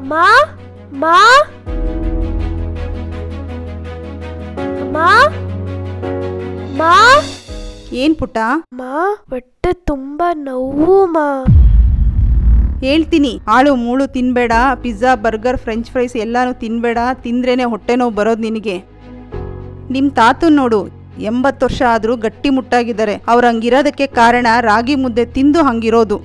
ಅಮ್ಮ ಅಮ್ಮ ಅಮ್ಮ ಅಮ್ಮ. ಏನ್ ಪುಟ್ಟ? ಅಮ್ಮ ಹೊಟ್ಟೆ ತುಂಬಾ ನೋವು ಮಾ. ಹೇಳ್ತೀನಿ, ಆಳು ಮೂಳು ತಿನ್ಬೇಡ, ಪಿಜ್ಜಾ ಬರ್ಗರ್ ಫ್ರೆಂಚ್ ಫ್ರೈಸ್ ಎಲ್ಲಾನು ತಿನ್ಬೇಡ. ತಿಂದ್ರೇನೆ ಹೊಟ್ಟೆ ನೋವು ಬರೋದು ನಿನಗೆ. ನಿಮ್ಮ ತಾತನ್ ನೋಡು, 80 ವರ್ಷ ಆದರೂ ಗಟ್ಟಿ ಮುಟ್ಟಾಗಿದ್ದಾರೆ. ಅವ್ರು ಹಂಗಿರೋದಕ್ಕೆ ಕಾರಣ ರಾಗಿ ಮುದ್ದೆ ತಿಂದು ಹಂಗಿರೋದು.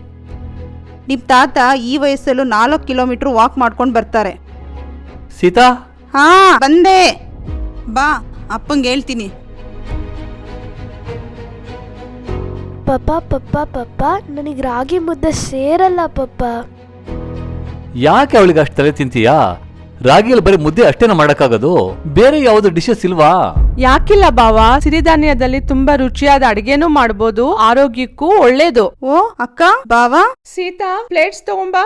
ನಿಮ್ಮ ತಾತ ಈ ವಯಸ್ಸಲ್ಲೂ 4 ಕಿಲೋಮೀಟ್ರ್ ವಾಕ್ ಮಾಡ್ಕೊಂಡು ಬರ್ತಾರೆ. ಸೀತಾ, ಹಾ ಬಂದೆ, ಬಾ ಅಪ್ಪಂಗೆ ಹೇಳ್ತೀನಿ. ಪಪ್ಪ ಪಪ್ಪ ಪಪ್ಪ ನನಗೆ ರಾಗಿ ಮುದ್ದೆ ಸೇರಲ್ಲ ಪಪ್ಪ. ಯಾಕೆ ಅವಳಿಗೆ ಅಷ್ಟು ತಲೆ ತಿಂತೀಯಾ? ರಾಗಿಯಲ್ಲಿ ಬರೀ ಮುದ್ದೆ ಅಷ್ಟೇನ ಮಾಡಕ್ಕಾಗೋದು? ಬೇರೆ ಯಾವುದು ಡಿಶಸ್ ಇಲ್ವಾ? ಯಾಕಿಲ್ಲ ಬಾವ, ಸಿರಿಧಾನ್ಯದಲ್ಲಿ ತುಂಬಾ ರುಚಿಯಾದ ಅಡಿಗೆನೂ ಮಾಡ್ಬೋದು, ಆರೋಗ್ಯಕ್ಕೂ ಒಳ್ಳೇದು. ಓ ಅಕ್ಕ, ಬಾವಾ. ಸೀತಾ, ಪ್ಲೇಟ್ಸ್ ತಗೊಂಬಾ.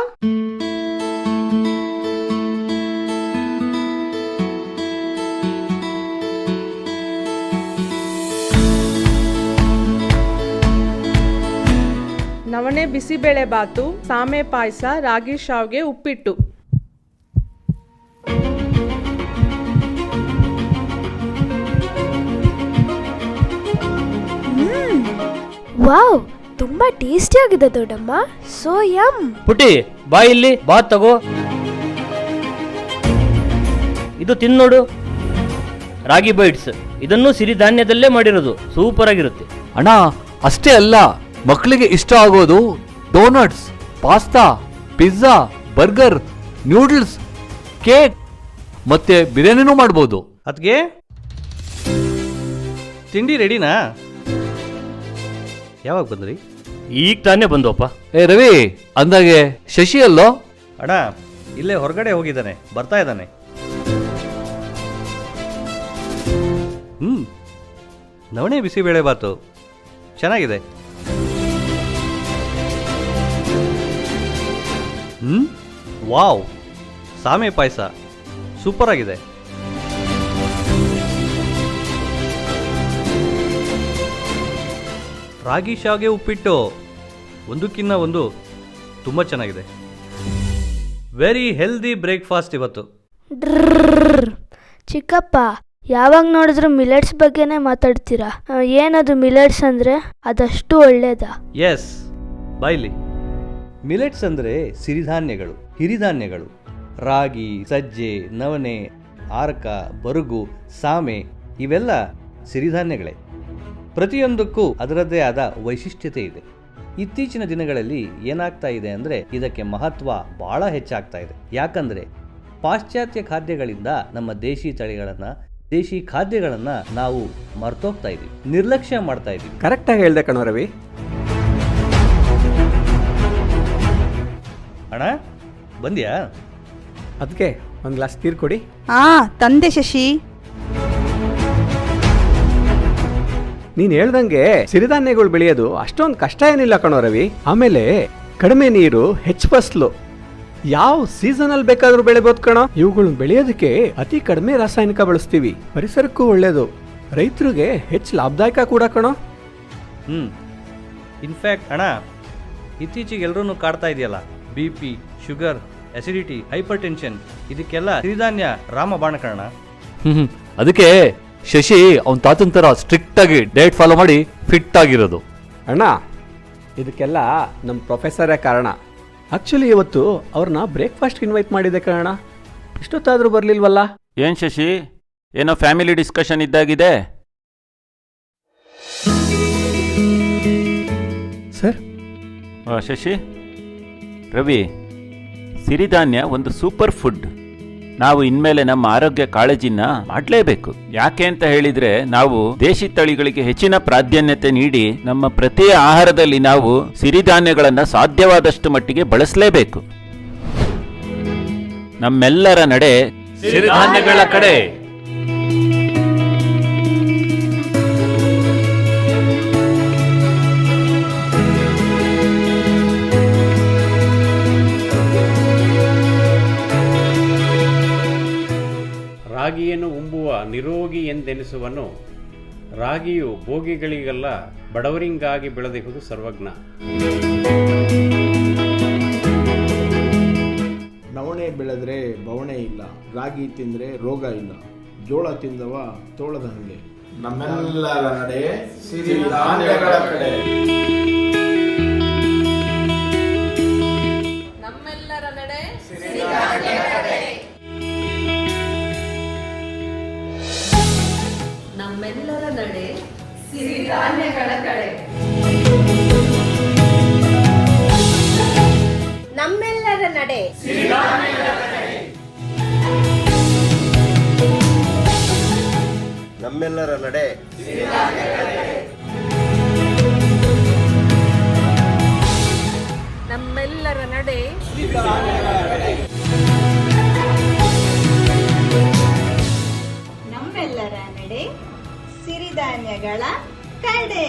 ನವಣೆ ಬಿಸಿಬೇಳೆ ಬಾತು, ಸಾಮೆ ಪಾಯಸ, ರಾಗಿ ಶಾವ್ಗೆ, ಉಪ್ಪಿಟ್ಟು. ವಾವ್, ತುಂಬಾ ಟೇಸ್ಟಿ ಆಗಿದೆ ದೊಡ್ಡಮ್ಮ. So M. ಪುಟಿ, ಬಾ ಇಲ್ಲಿ, ಬಾತ್ ತಗೋ. ಇದು ತಿನ್ನೋಡು, ರಾಗಿ ಬೈಟ್ಸ್. ಇದನ್ನು ಸಿರಿಧಾನ್ಯದಲ್ಲೇ ಮಾಡಿರೋದು, ಸೂಪರ್ ಆಗಿರುತ್ತೆ. ಅಣ್ಣ, ಅಷ್ಟೇ ಅಲ್ಲ, ಮಕ್ಕಳಿಗೆ ಇಷ್ಟ ಆಗೋದು doughnuts, pasta, pizza, burger, noodles, cake ಮತ್ತೆ ಬಿರಿಯಾನಿನೂ ಮಾಡ್ಬೋದು. ಅದ್ಗೆ ತಿಂಡಿ ರೆಡಿನಾ? ಯಾವಾಗ ಬಂದ್ರಿ? ಈಗ ತಾನೇ ಬಂದೋಪ್ಪ. ಏ ರವಿ, ಅಂದಾಗೆ ಶಶಿ ಅಲ್ಲೋ? ಅಣ್ಣ ಇಲ್ಲೇ ಹೊರಗಡೆ ಹೋಗಿದ್ದಾನೆ, ಬರ್ತಾ ಇದ್ದಾನೆ. ನವಣೆ ಬಿಸಿಬೇಳೆ ಬಾತು ಚೆನ್ನಾಗಿದೆ. ವಾವ್, ಸಾಮೆ ಪಾಯಸ ಸೂಪರ್ ಆಗಿದೆ. ರಾಗಿ ಶಾವ್ಗೆ ಉಪ್ಪಿಟ್ಟು ಒಂದಕ್ಕಿಂತ ಒಂದು ತುಂಬ ಚೆನ್ನಾಗಿದೆ. ವೆರಿ ಹೆಲ್ದಿ ಬ್ರೇಕ್ಫಾಸ್ಟ್ ಇವತ್ತು. ಚಿಕ್ಕಪ್ಪ, ಯಾವಾಗ ನೋಡಿದ್ರು ಮಿಲೆಟ್ಸ್ ಬಗ್ಗೆನೇ ಮಾತಾಡ್ತೀರಾ. ಏನದು ಮಿಲೆಟ್ಸ್ ಅಂದ್ರೆ? ಅದಷ್ಟು ಒಳ್ಳೇದಾ? ಎಸ್, ಬಾಯ್ಲಿ. ಮಿಲೆಟ್ಸ್ ಅಂದರೆ ಸಿರಿಧಾನ್ಯಗಳು, ಹಿರಿಧಾನ್ಯಗಳು. ರಾಗಿ, ಸಜ್ಜೆ, ನವಣೆ, ಆರ್ಕ, ಬರುಗು, ಸಾಮೆ ಇವೆಲ್ಲ ಸಿರಿಧಾನ್ಯಗಳೇ. ಪ್ರತಿಯೊಂದಕ್ಕೂ ಅದರದ್ದೇ ಆದ ವೈಶಿಷ್ಟ್ಯತೆ ಇದೆ. ಇತ್ತೀಚಿನ ದಿನಗಳಲ್ಲಿ ಏನಾಗ್ತಾ ಇದೆ ಅಂದರೆ ಇದಕ್ಕೆ ಮಹತ್ವ ಭಾಳ ಹೆಚ್ಚಾಗ್ತಾ ಇದೆ. ಯಾಕಂದರೆ ಪಾಶ್ಚಾತ್ಯ ಖಾದ್ಯಗಳಿಂದ ನಮ್ಮ ದೇಶಿ ತಳಿಗಳನ್ನು, ದೇಶಿ ಖಾದ್ಯಗಳನ್ನು ನಾವು ಮರ್ತೋಗ್ತಾ ಇದ್ದೀವಿ, ನಿರ್ಲಕ್ಷ್ಯ ಮಾಡ್ತಾ ಇದ್ದೀವಿ. ಕರೆಕ್ಟಾಗಿ ಹೇಳ್ದೆ ಕಣೋ ರವಿ. ಅಣ್ಣ ಬಂದ್ಯಾ? ಅದಕ್ಕೆ ಒಂದು ಗ್ಲಾಸ್ ನೀರು ಕೊಡಿ. ಹಾ ತಂದೆ ಶಶಿ. ನೀನು ಹೇಳ್ದಂಗೆ ಸಿರಿಧಾನ್ಯಗಳು ಬೆಳೆಯೋದು ಅಷ್ಟೊಂದು ಕಷ್ಟ ಏನಿಲ್ಲ ಕಣೋ ರವಿ. ಆಮೇಲೆ ಕಡಿಮೆ ನೀರು, ಹೆಚ್ಚು ಫಸಲು, ಯಾವ ಸೀಸನಲ್ಲಿ ಬೇಕಾದ್ರೂ ಬೆಳಿಬೋದು ಕಣೋ. ಇವುಗಳನ್ನ ಬೆಳೆಯೋದಕ್ಕೆ ಅತಿ ಕಡಿಮೆ ರಾಸಾಯನಿಕ ಬಳಸ್ತೀವಿ. ಪರಿಸರಕ್ಕೂ ಒಳ್ಳೇದು, ರೈತರಿಗೆ ಹೆಚ್ಚು ಲಾಭದಾಯಕ ಕೂಡ ಕಣೋ. ಇನ್ಫ್ಯಾಕ್ಟ್ ಅಣ್ಣ, ಇತ್ತೀಚೆಗೆ ಎಲ್ಲರೂ ಕಾಡ್ತಾ ಇದೆಯಲ್ಲ, BP, sugar, acidity, hypertension, ಇದಕ್ಕೆಲ್ಲ ಸಿರಿಧಾನ್ಯ ರಾಮಬಾಣ ಕಣ. ಅದಕ್ಕೆ ಶಶಿ ಅವನ ತಾತನ ಥರ ಸ್ಟ್ರಿಕ್ಟ್ ಆಗಿ ಡಯಟ್ ಫಾಲೋ ಮಾಡಿ ಫಿಟ್ ಆಗಿರೋದು. ಅಣ್ಣ, ಇದಕ್ಕೆಲ್ಲ ನಮ್ಮ ಪ್ರೊಫೆಸರೇ ಕಾರಣ. ಆಕ್ಚುಲಿ ಇವತ್ತು ಅವ್ರನ್ನ ಬ್ರೇಕ್ಫಾಸ್ಟ್ ಇನ್ವೈಟ್ ಮಾಡಿದೆ ಕಣ. ಇಷ್ಟೊತ್ತಾದರೂ ಬರಲಿಲ್ವಲ್ಲ? ಏನ್ ಶಶಿ, ಏನೋ ಫ್ಯಾಮಿಲಿ ಡಿಸ್ಕಷನ್ ಇದ್ದಾಗಿದೆ. ಸರ್. ಶಶಿ, ರವಿ, ಸಿರಿಧಾನ್ಯ ಒಂದು ಸೂಪರ್ ಫುಡ್. ನಾವು ಇನ್ಮೇಲೆ ನಮ್ಮ ಆರೋಗ್ಯ ಕಾಳಜಿನ ಮಾಡಲೇಬೇಕು. ಯಾಕೆ ಅಂತ ಹೇಳಿದ್ರೆ, ನಾವು ದೇಶಿ ತಳಿಗಳಿಗೆ ಹೆಚ್ಚಿನ ಪ್ರಾಧಾನ್ಯತೆ ನೀಡಿ ನಮ್ಮ ಪ್ರತಿ ಆಹಾರದಲ್ಲಿ ನಾವು ಸಿರಿಧಾನ್ಯಗಳನ್ನ ಸಾಧ್ಯವಾದಷ್ಟು ಮಟ್ಟಿಗೆ ಬಳಸಲೇಬೇಕು. ನಮ್ಮೆಲ್ಲರ ನಡೆ ಸಿರಿಧಾನ್ಯಗಳ ಕಡೆ. ರಾಗಿಯನ್ನು ಉಂಬುವ ನಿರೋಗಿ ಎಂದೆನಿಸುವನು. ರಾಗಿಯು ಭೋಗಿಗಳಿಗೆಲ್ಲ ಬಡವರಿಂಗಾಗಿ ಬೆಳೆದಿರುವುದು ಸರ್ವಜ್ಞ. ನವಣೆ ನವಣೆ ಬೆಳೆದ್ರೆ ಬವಣೆ ಇಲ್ಲ, ರಾಗಿ ತಿಂದ್ರೆ ರೋಗ ಇಲ್ಲ, ಜೋಳ ತಿಂದವ ತೋಳದ ಹಂಗೆ. ನಮ್ಮೆಲ್ಲರ ನಡೆ ಸಿರಿಧಾನ್ಯಗಳ ಕಡೆ. ನಮ್ಮೆಲ್ಲರ ನಡೆ ನಮ್ಮೆಲ್ಲರ ನಡೆ ಸಿರಿಧಾನ್ಯಗಳ ಕಡೆ. ನಮ್ಮೆಲ್ಲರ ನಡೆ ನಮ್ಮೆಲ್ಲರ ನಡೆ ನಮ್ಮೆಲ್ಲರ ನಡೆ ನಮ್ಮೆಲ್ಲರ ನಡೆ ಸಿರಿಧಾನ್ಯಗಳ ಕಡೆ.